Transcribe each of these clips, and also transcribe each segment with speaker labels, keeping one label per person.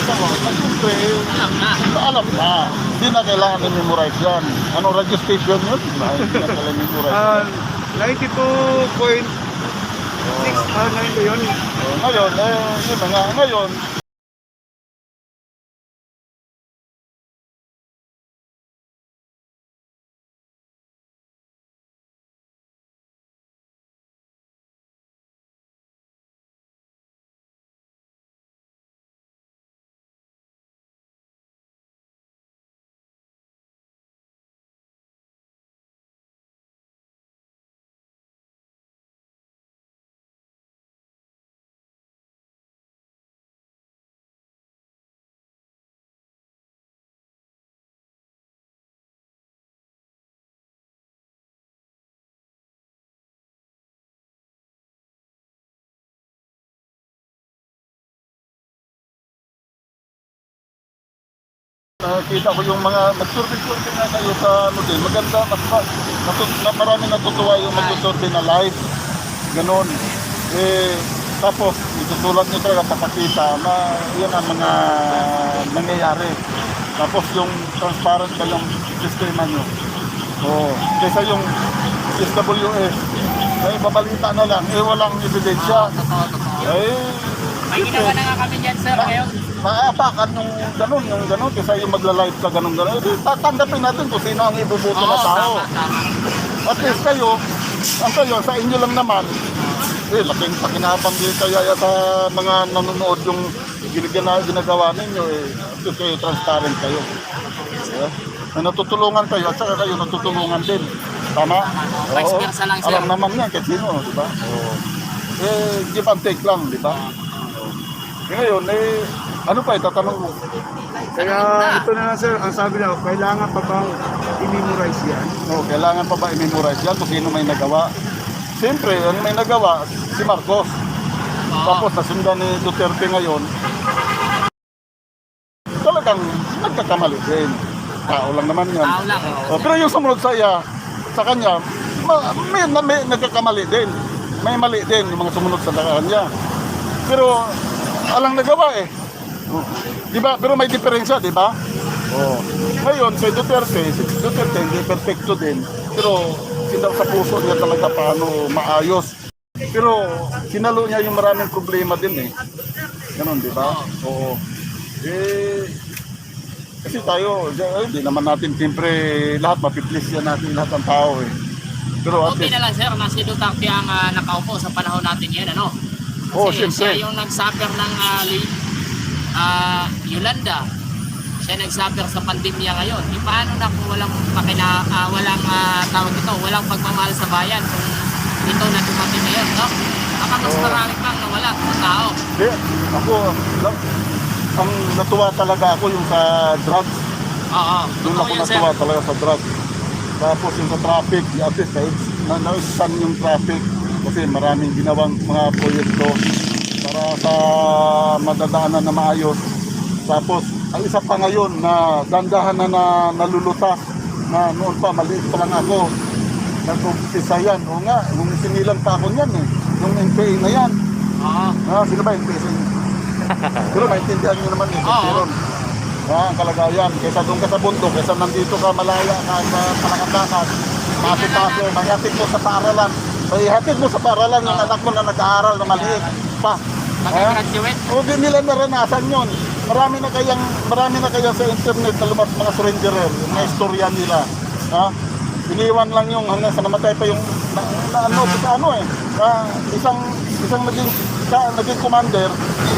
Speaker 1: Siyempre, alam na. Hindi na kailangan i-memorize yan. Ano, radio station yun? Hindi na kailangan i-memorize yan.
Speaker 2: 92.6, ano yun?
Speaker 1: Ngayon, yun na nga. Ngayon, nakita ko yung mga nag-survey na kayo sa ano din. Maganda, marami natutuwa yung mag-survey na live. Ganon. Tapos, itutulad nyo talaga papakita na yan ang mga nangyayari. Tapos yung transparent ka yung sistema nyo. Kaysa yung SWS, ay babalita na lang, walang ebidensya.
Speaker 3: May ginawa na nga kami dyan, sir, ngayon.
Speaker 1: Maapakan yung gano'n, kaysa yung magla-live ka gano'n. Tatanggapin natin kung sino ang ibubuto na tao. At least kayo, sa inyo lang naman, pakinabang din kaya sa mga nanonood yung ginagawa ninyo, at least kayo transparent kayo. Na natutulungan kayo at saka kayo natutulungan din. Tama?
Speaker 3: Vice versa lang, sir.
Speaker 1: Alam naman yan kahit sino, di ba? Give and take lang, di ba? Ngayon, ano pa itatanong mo?
Speaker 2: Kaya ito na lang sir, ang sabi daw, kailangan pa bang i-memorize yan?
Speaker 1: Kailangan pa ba i-memorize yan kung sino may nagawa? Siyempre, ang may nagawa, si Marcos. Tapos nasundan ni Duterte ngayon, talagang nagkakamali din. Tao lang naman yan.
Speaker 3: Tao lang.
Speaker 1: Pero yung sumunod sa kanya, may nagkakamali din. May mali din yung mga sumunod sa kanya. Pero alang nagawa eh. Di ba? Pero may diferensya, di ba? Ngayon, si Duterte hindi perfecto din. Pero sa puso niya talaga paano maayos. Pero sinalo niya yung maraming problema din eh. Ganon, di ba? Oo. Kasi tayo, hindi naman natin siyempre lahat mapiplease yan natin lahat ng tao eh. Pero at
Speaker 3: Okay
Speaker 1: least,
Speaker 3: na lang, sir, na si Duterte ang nakaupo sa panahon natin yan, ano?
Speaker 1: siyempre.
Speaker 3: Siya yung nag-suffer ng Yolanda. Siya nag-suffer sa pandemya ngayon. Paano na kung walang tawag ito, walang pagmamahal sa bayan kung ito na dumating ngayon, no? Baka mas marami pang nawala ng tao.
Speaker 1: Ako, ang natuwa talaga ako yung sa drugs.
Speaker 3: Oo,
Speaker 1: Doon
Speaker 3: totoo
Speaker 1: ako
Speaker 3: yan, sir.
Speaker 1: natuwa talaga sa drugs. Tapos yung sa traffic, at least kahit nausan yung traffic kasi maraming ginawang mga proyekto para sa madadaanan na maayos. Tapos ang isa pa ngayon na dandahan na nalulutas na noon pa, maliit pa lang ako. Nag-umpisa yan. O nga, nung sinilang pa ako niyan eh. Yung NPA na yan.
Speaker 3: Oo.
Speaker 1: Sino ba NPA? Pero maintindihan nyo naman yung
Speaker 3: Oo.
Speaker 1: ang kalagayan. Kaysa doon ka sa bundok, kaysa nandito ka malaya ka sa palakad-lakad, pasi-pasi, maghatid mo sa paaralan. Ihatid mo sa paaralan yung anak mo na nag-aaral na maliit pa.
Speaker 3: Mag-graduate.
Speaker 1: O di nila naranasan yun. Marami na kaya sa internet na lumabas mga surrenderer, yung mga istorya nila. Iniwan lang yung hanggang sa namatay pa yung isang naging commander,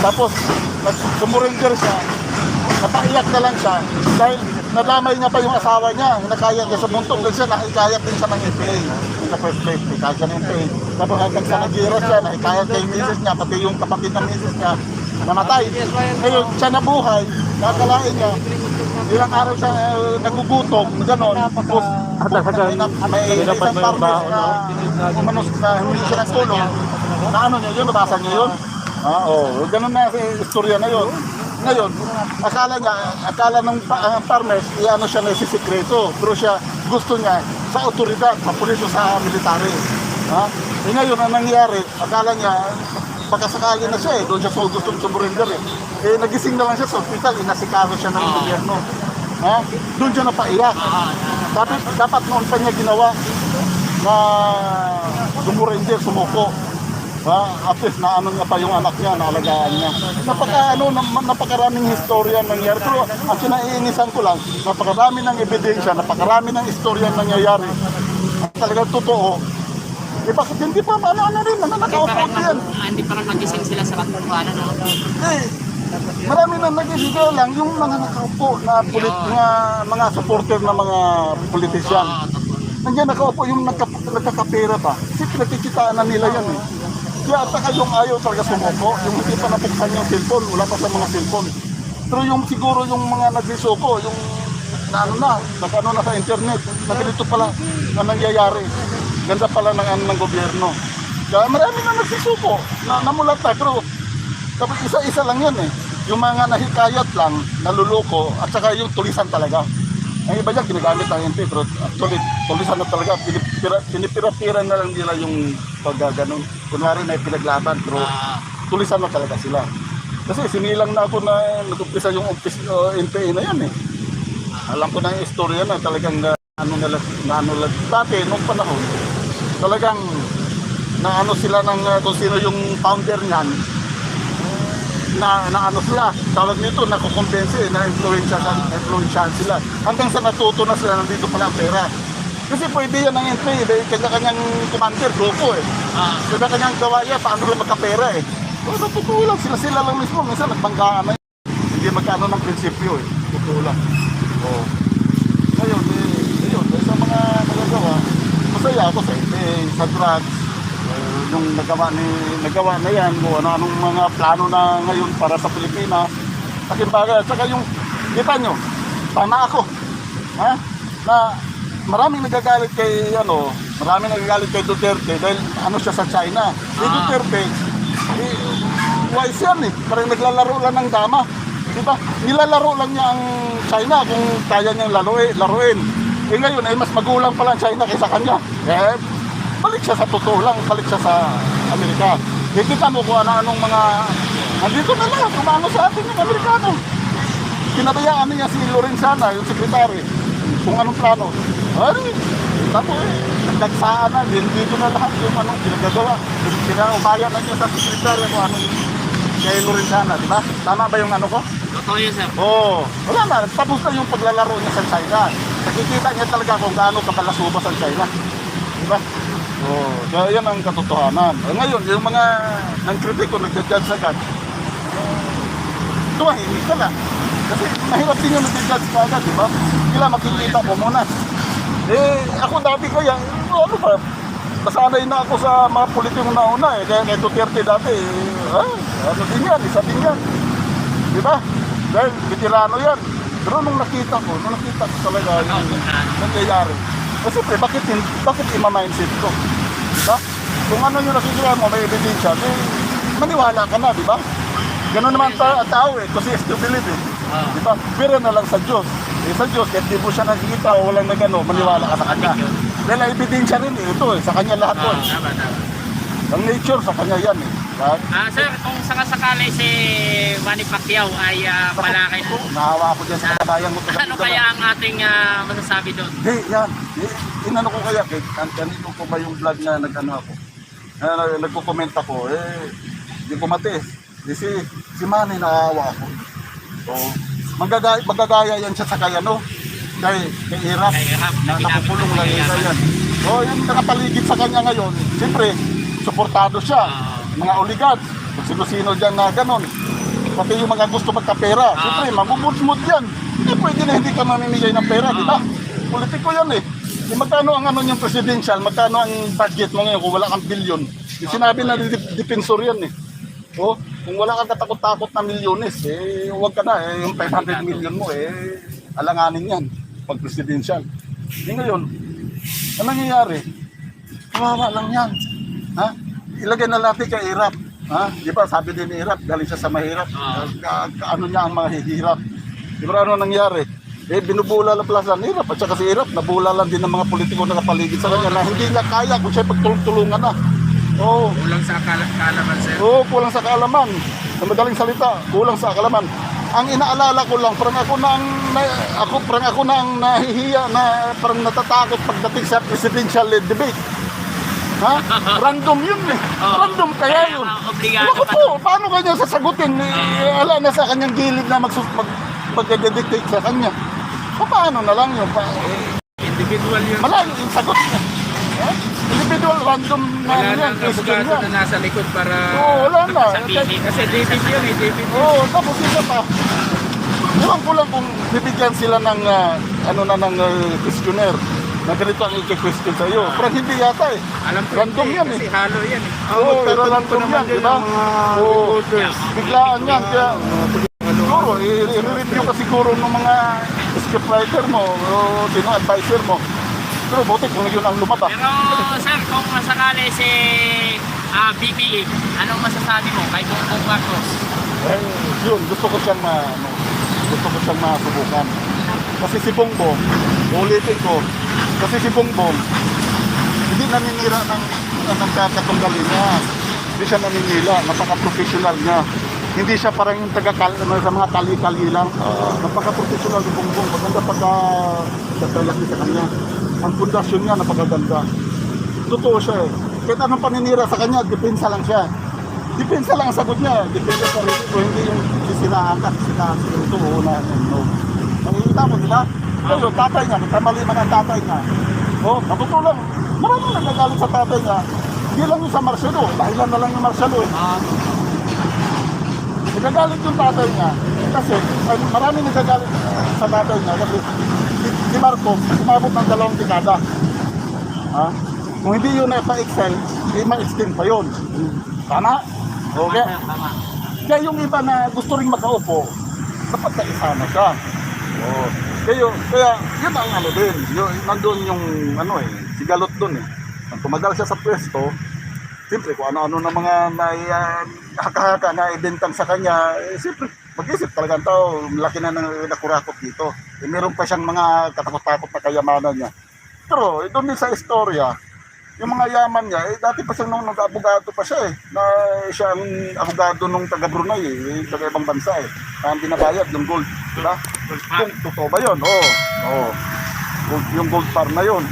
Speaker 1: tapos sumurrender siya, napaiyak na lang siya dahil nadamay niya pa yung asawa niya, nakayat niya sa buntong din siya, naikayat din siya ng NPA in the first place, ikayat siya ng NPA. Tapos hanggang sa nag-gira siya, naikayat niya yung misis niya, pati yung kapatid ng misis niya, namatay. Ngayon, siya nabuhay, nakakalain niya, ilang araw siya nagugutom, gano'n. Tapos, may isang farmer na umanos na hindi siya ng tulong. Na ano niya yun, nabasa niya yun? Gano'n na istorya na yun. Ngayon, akala ng farmers, ano siya na sisikreto. Pero siya, gusto niya sa otoridad, sa pulis o sa military. Ngayon, ang nangyari, akala niya, baka sakali na siya eh. Doon siya sa gustong sumurrender eh. Eh, nagising na lang siya sa hospital, inasikaro siya ng gobyerno. Ha? Doon siya napaiyak. Dapat noon pa niya ginawa na sumurrender, sumuko. At least naano niya pa yung anak niya, naalagaan niya. Napakaraming historya nangyayari. Pero ang kinaiinisan ko lang, napakarami ng ebidensya, napakarami ng istorya nangyayari. At talagang totoo. Eh bakit hindi pa ano rin, nakaupo yan.
Speaker 3: Hindi pa rin magising sila sa katumpanan, no?
Speaker 1: Eh, marami na nagiging lang yung mga nakaupo na mga supporter ng mga politisyan. Nandiyan nakaupo yung nagkakapera pa. Kasi pinagkikitaan na nila yan eh. Kaya at saka yung ayaw talaga sumuko, yung hindi pa napuksan yung cellphone, wala pa sa mga cellphone. Pero yung siguro yung mga nagsisuko, yung na sa internet, na ganito pala na nangyayari. Ganda pala ng gobyerno. Kaya marami na nagsisuko, namulat na, pero kapag isa-isa lang yan eh. Yung mga nahikayat lang, naluloko, at saka yung tulisan talaga. Ang iba dyan, ginagamit ng MP, pero actually, tulisan na talaga, pinipira-pira na lang nila yung pagganon. Kunwari na pinaglaban, pero tulisan na talaga sila. Kasi sinilang na ako na nag-umpisa yung NPA na yan eh. Alam ko na yung istorya na talagang dati, nung panahon, talagang naano sila ng kung sino yung founder niyan, na ano sila, tawag nito, nakukumpensi, na-influensyahan sila. Hanggang sa natuto na sila, nandito pala ang pera. Kasi pwede yan ng NPA, kanya-kanyang commander, grupo eh. Kanya-kanyang gawayan, paano lang magkapera eh. So, totoo lang, sila lang mismo, minsan nagbanggaan na yun. Hindi magkano ng prinsipyo eh, totoo lang. Oh. Ngayon, sa mga nagagawa, masaya ako sa NPA, sa drugs, yung nagawa na yan, kung anong mga plano na ngayon para sa Pilipinas. Akin bagay, at saka yung, kita nyo, tama ako. Ha? Na maraming nagagalit kay Duterte dahil ano siya sa China. Duterte, wise yan eh. Parang naglalaro lang ng dama. Diba? Nilalaro lang niya ang China kung kaya niyang laruin. Eh ngayon, mas magulang pala ang China kaysa kanya. Balik siya sa totoo lang, balik siya sa Amerika. Kita mo kung anong mga, nandito na lang, kumano sa atin yung Amerikano. Pinabayaan niya si Lorenzana, yung sekretary, kung anong plano. Tapos nagdagsaan na, dito na lahat yung anong pinagagawa. Pinaubayan na niya sa sekretary kung anong kay Lorenzana, di ba? Tama ba yung ano ko?
Speaker 3: Totoo yun, sir.
Speaker 1: Oo. Wala na, tapos na yung paglalaro niya sa China. Nakikita niya talaga kung gaano kapalasubas ang China. Di ba? Oh, kaya yan ang katotohanan. Ngayon, yung mga nang-kritiko, nag-judge agad, tumahimik ka lang. Kasi mahirap din yung nag-judge ka agad, di ba? Kailangan makikita mo muna. Ako dati kaya, ano ba, nasanay na ako sa mga politikong nauna eh. Kaya kay Duterte dati, ano din yan, isa din yan. Di ba? Dahil veterano yan. Pero nung nakita ko talaga yung nangyayari. Kasi bakit ima-mindset ko? Diba? Kung ano yung nakikita mo, may ebidensya, maniwala ka na, di ba? Ganun naman tao eh, kasi is to believe eh. Diba? Pero na lang sa Diyos. Sa Diyos, kahit di mo siya nakikita o walang nagano, maniwala ka sa Kanya. Dahil ang ebidensya rin eh, ito eh, sa Kanya lahat to eh. Ang nature, sa Kanya yan eh.
Speaker 3: Sir, kung sakasakali si Manny Pacquiao ay palakay na,
Speaker 1: Nahawa ako dyan sa kabayan mo.
Speaker 3: ano kaya ang ating masasabi doon?
Speaker 1: Yan. Inano ko kaya, kanino ko ba yung vlog na nag-ano ako? Nagko-comment ako, hindi ko matiis. Si Manny nakahawa ako. So, magagaya yan siya sa kay Irap, na nakukulong lang yan. So, yung nakapaligid sa kanya ngayon, siyempre, suportado siya. Mga oligarch, kung sino-sino dyan na ganon. Pati yung mga gusto magkapera, siyempre, magbubudmod yan. Hindi pwede na hindi ka mamimigay ng pera, di ba? Politiko yan eh. Magkano ang ano yung presidential, magkano ang budget mo ngayon kung wala kang bilyon? Yung sinabi na defensor yan eh. So, kung wala kang katakot-takot na milyones, huwag ka na, yung 500 million mo, alanganin yan, pag presidential. Ngayon, ano nangyayari? Kawawa lang yan. Ha? Ilagay na natin kay Irap. Ha? Di ba, sabi din ni Irap, galing siya sa mahirap. Ano niya ang mahihirap. Di ba ano nangyari? Binubula lang pala sa Irap. At saka si Irap, nabula lang din ng mga politiko na kapaligid sa kanya na hindi niya kaya kung siya pagtulungan na. Oo.
Speaker 2: Kulang sa kaalaman, sir.
Speaker 1: Oo, kulang sa kaalaman. Sa madaling salita, kulang sa kaalaman. Ang inaalala ko lang, parang ako na ang nahihiya na parang natatakot pagdating sa presidential debate. Ha? Random yun eh. Random kaya yun.
Speaker 3: Obligado
Speaker 1: Ako
Speaker 3: pa.
Speaker 1: po, paano kanya sasagutin? Ala na sa kanyang gilid na mag-dictate sa kanya. Paano na lang yun?
Speaker 2: Individual yun.
Speaker 1: Malayo yung sagot niya. Ha? Individual, random na
Speaker 2: Wala
Speaker 1: yan.
Speaker 2: nang
Speaker 1: Question
Speaker 2: abogado
Speaker 1: yan.
Speaker 2: na nasa likod para...
Speaker 1: Oo, wala na.
Speaker 2: Kasi David yun eh, David yun.
Speaker 1: Oo, tapos isa pa. Ewan ko lang kung bibigyan sila ng questionnaire na ganito ang i-question sa iyo. Pero hindi yata eh.
Speaker 2: Alam ko
Speaker 1: Random
Speaker 2: hindi,
Speaker 1: yan
Speaker 2: kasi
Speaker 1: eh.
Speaker 2: halo yan eh.
Speaker 1: Oo, pero
Speaker 2: Magtatanong
Speaker 1: random
Speaker 2: naman
Speaker 1: yan,
Speaker 2: din
Speaker 1: di ba?
Speaker 2: ang mga
Speaker 1: Oo.
Speaker 2: reporters.
Speaker 1: Biglaan yan. Kaya siguro, i-review ka siguro ng mga scriptwriter mo o advisor mo. Pero buti kung yun ang lumabas.
Speaker 3: Pero sir, kung masakali si BBE, anong masasabi mo kay Bongbong Marcos?
Speaker 1: Eh, yun, gusto ko siyang masubukan. Kasi si Bongbong, ulitin ko, kasi si Bongbong, hindi naninira ng katunggali niya. Hindi siya naninira, napaka-professional niya. Hindi siya parang yung sa mga kali-kali lang. Napaka-professional si Bongbong. Maganda pagka-laki sa kanya. Ang pundasyon niya, napakaganda. Totoo siya eh. Kahit anong paninira sa kanya, depensa lang siya. Depensa lang ang sagot niya. Depensa sa rin. Kung hindi yung sisiraan ka, sisiraan sa ito, una, no. Nakikita mo, di ba? Pero tatay niya, magkamali man ang tatay niya. Oh, natutulong. Maraming nagagalit sa tatay niya. Hindi lang yung sa Marcelo. Dahilan na lang yung Marcelo eh. Nagagalit yung tatay niya. Kasi, maraming nagagalit sa tatay niya. Kasi si Marcos, umabot ng 2 dekada. Ha? Kung hindi yun na pa-excel, ma-extend pa yun. Tama? Okay.
Speaker 3: Tama.
Speaker 1: Kaya yung iba na gusto rin makaupo, dapat kaisama siya. Oh. Kaya yun ang ano din. Nandun yung si Galot dun eh. Nang tumagal siya sa pwesto, siyempre kung ano-ano na mga haka-haka na ibentang sa kanya, siyempre mag-isip talaga ang tao, laki na nakurakot dito. Meron pa siyang mga katakot-takot na kayamanan niya. Pero doon din sa istorya, yung mga yaman niya, dati pa siyang nung nag-abogado pa siya eh, na siya ang abogado nung taga Brunei eh, taga ibang bansa eh, na ang binabayad yung gold, diba? Kung totoo ba yun? Oo. Yung gold farm na yun.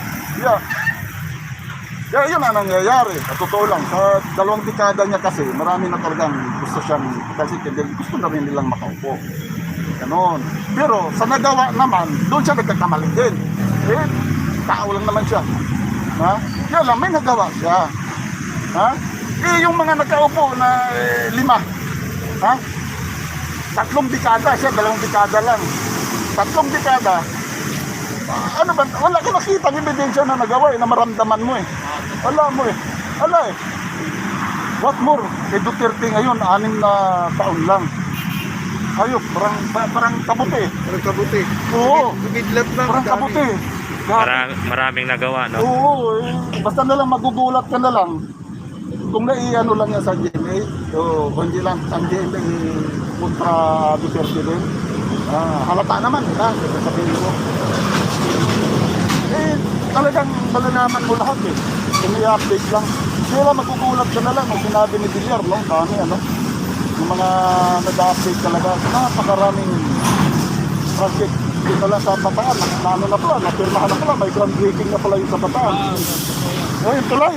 Speaker 1: Kaya yun ang nangyayari, sa totoo lang, sa 2 dekada niya kasi, marami na talagang gusto siyang, kasi gusto na rin nilang makaupo. Ganon. Pero sa nagawa naman, doon siya nagkakamali din. Eh, tao lang naman siya. Ha? Yan lang, may nagawa siya. Ha? Eh, yung mga nagkaupo na 5. Ha? 3 dekada siya, 2 dekada lang. 3 dekada. Ano ba? Wala ka nakita ng ebidensya na nagawa na maramdaman mo eh. Wala mo eh. Wala eh. What more? Eh, Duterte ngayon, 6 na taon lang. Ayop, parang kabuti.
Speaker 2: Parang kabuti.
Speaker 1: Oo.
Speaker 2: Bigidlat lang.
Speaker 1: Parang
Speaker 2: dami.
Speaker 1: kabuti.
Speaker 4: Maraming nagawa, no?
Speaker 1: Oo, basta na lang magugulat ka na lang kung naiano lang yan sa GMA o hindi lang ang GMA kontra Duterte din. Halata naman, ha? Sabihin ko. Talagang malalaman mo lahat eh. Kung i-update lang. Kaya magugulat ka na lang kung sinabi ni Villar, no? Kami, yung mga nag-update talaga. Napakaraming project dito lang sa Bataan. Na pala, napirmahan na pala. May groundbreaking na pala yung sa Bataan. Yung tulay.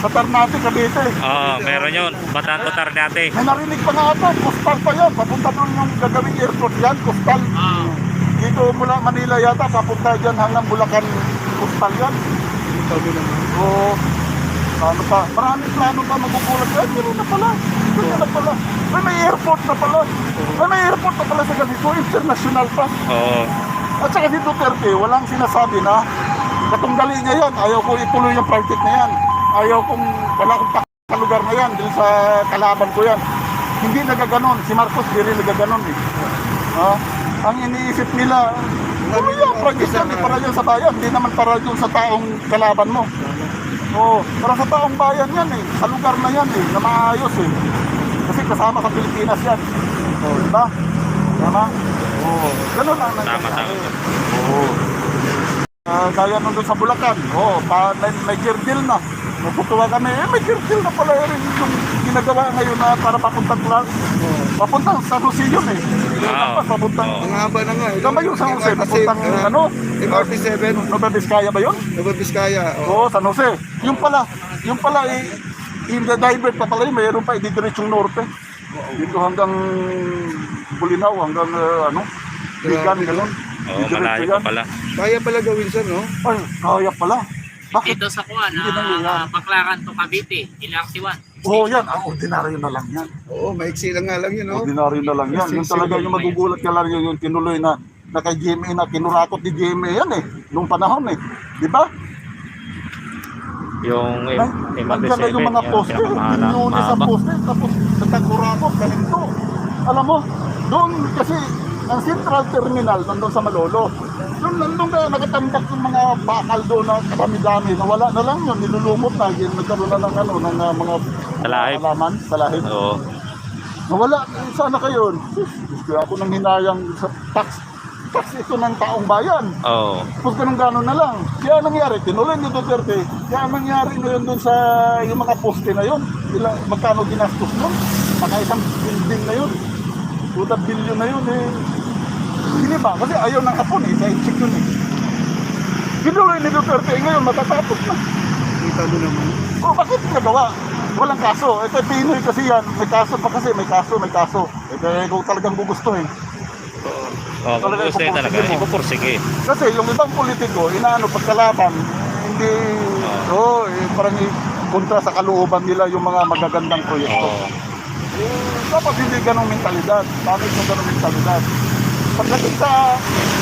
Speaker 1: Sa Ternate, Cavite.
Speaker 4: Oo, meron yun. Bataan to Ternate.
Speaker 1: May narinig pa nga ito. Coastal pa yan. Papunta doon yung gagawing airport yan. Coastal. Dito mula Manila yata. Papunta dyan hanggang Bulacan. Coastal yan. Oo. Ano pa? Maraming plano pa magugulat. Meron na pala. Meron na pala. May airport na pala. May airport na pala sa ganito. International pa.
Speaker 4: Oo.
Speaker 1: At saka si Duterte, walang sinasabi na katunggali niya yan. Ayaw ko ituloy yung project na yan. Ayaw kong, wala akong lugar na yan. Dito sa kalaban ko yan. Hindi nagaganon. Si Marcos, hindi rin nagaganon eh. Ang iniisip nila, ano yan, project yan, para yan sa bayan. Hindi naman para yun sa taong kalaban mo. Oo, para sa taong bayan yan eh. Sa lugar na yan eh, na maayos eh. Kasi kasama sa Pilipinas yan. Oo, diba? Tama? Oo. Ganun lang nangyayari. Oo. Gaya nung doon sa Bulacan. Oo, may deal na. Natutuwa kami, may kirkil na pala rin yung ginagawa ngayon na para papuntang Clark. Papuntang San Jose yun eh.
Speaker 4: Oo.
Speaker 1: Papuntang,
Speaker 4: Oo.
Speaker 2: Ang haba na nga. eh.
Speaker 1: Tama yung San Jose, papuntang
Speaker 2: MRT7,
Speaker 1: Nueva Vizcaya ba yun?
Speaker 2: Nueva Vizcaya.
Speaker 1: Oo, San Jose. Yung pala in the divert pa pala yun, mayroon pa ididiretsong norte. Dito hanggang Bulinaw, hanggang Bigan, gano'n.
Speaker 4: Oo, malayo pa pala.
Speaker 2: Kaya pala gawin siya, no?
Speaker 1: Ay, kaya pala. Bakit?
Speaker 3: Dito sa Kuan,
Speaker 1: Hindi na yun,
Speaker 3: Baclaran to Cavite, ilang siwan.
Speaker 1: Oo, yan. Ang ordinaryo na lang yan.
Speaker 2: Oo, maiksi lang nga lang yun, no?
Speaker 1: Ordinaryo na lang yan. Yung talaga yung magugulat ka lang yung tinuloy na kay GMA na kinurakot ni GMA yan eh. Nung panahon eh. Di ba?
Speaker 4: Yung
Speaker 1: Nandiyan na yung mga poste. Pinunis ang poste. Tapos nagkakurakot. Ganito. Alam mo, doon kasi ang Central Terminal nandun sa Malolo. Doon nandun kaya nakatandak yung mga bakal doon na dami-dami. Nawala na lang yun. Nilulumot na. Nagkaroon na ng mga
Speaker 4: Talahib.
Speaker 1: halaman. Talahib.
Speaker 4: Oo.
Speaker 1: Nawala, sana kayo. Kaya ako nang hinayang sa tax ito ng taong bayan.
Speaker 4: Oo.
Speaker 1: Tapos ganun-ganon na lang. Kaya nangyari, tinuloy ni Duterte. Kaya nangyari ngayon dun sa yung mga poste na yun. Magkano ginastos nun? Maka isang building na yun. 2 billion na yun eh. Hindi ba? Kasi ayaw ng Hapon eh. Sa check yun eh. Tinuloy ni Duterte ngayon, matatapos na.
Speaker 2: Kita mo naman.
Speaker 1: O bakit nagawa? Walang kaso. Ito Pinoy kasi yan. May kaso pa kasi. May kaso. Kaya kung talagang gugustuhin.
Speaker 4: Oo, kung gusto yun talaga, ipupursige.
Speaker 1: Kasi yung ibang politiko, inaano pagkalaban, hindi, parang kontra sa kalooban nila yung mga magagandang proyekto.
Speaker 4: Oo.
Speaker 1: Dapat hindi ganong mentalidad. Bakit yung ganong mentalidad? Pagdating sa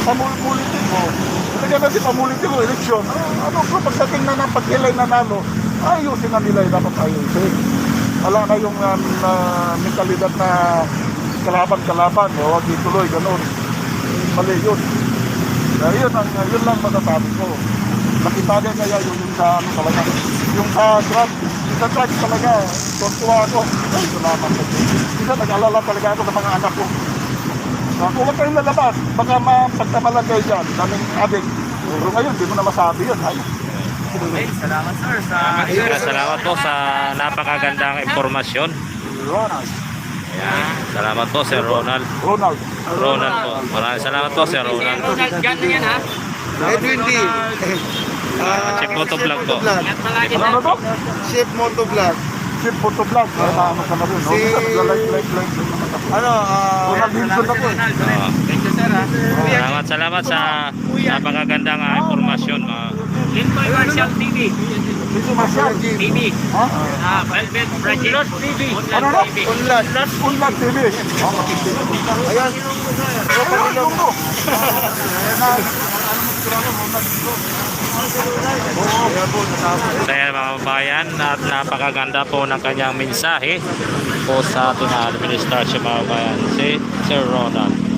Speaker 1: politiko, talaga na si pamulitik eleksyon, pagdating na ng paghilay na nalo, ayusin na nila yung dapat ayusin. Wala na yung mentalidad na kalaban, huwag ituloy, gano'n. Mali yun. Kaya yun lang masasabi ko. Nakita niya kaya yung sa talaga. Yung sa drugs talaga, tuwa ako. Ay, salamat ko. Isa nag-alala talaga ako sa mga anak ko. Kung huwag kayong lalabas, baka mapagtamalan kayo dyan. Daming adik. Pero ngayon, di mo na masabi yun. Ay.
Speaker 3: Okay, salamat sir sa
Speaker 4: Salamat po sa napakagandang informasyon.
Speaker 1: Ronald.
Speaker 4: Ayan. Salamat po, Sir Ronald.
Speaker 1: Ronald.
Speaker 4: Ronald po. Maraming salamat po, Sir Ronald.
Speaker 3: Ronald Gan na yan ha.
Speaker 2: Edwin D.
Speaker 4: Chef Motovlog po.
Speaker 3: Ingat palagi
Speaker 1: Ano
Speaker 3: na.
Speaker 1: to?
Speaker 2: Chef Motovlog.
Speaker 1: Chip Photovlog. Ano ka na rin.
Speaker 2: Si-
Speaker 1: Like. Ronald Hinson ako eh.
Speaker 4: Oo.
Speaker 3: Thank you sir ha.
Speaker 4: Salamat sa napakagandang informasyon.
Speaker 3: Lintoy Marshall TV.
Speaker 1: Dito Marshall.
Speaker 3: TV.
Speaker 1: Ha?
Speaker 3: Velvet Project. TV.
Speaker 1: Ano na?
Speaker 3: TV.
Speaker 2: Unlad.
Speaker 1: Unlag TV.
Speaker 2: Ayan.
Speaker 1: Ayun, ko.
Speaker 4: Kaya mga kabayan, at napakaganda po ng kanyang mensahe po sa ating administrasyon mga kabayan, si Sir Ronald.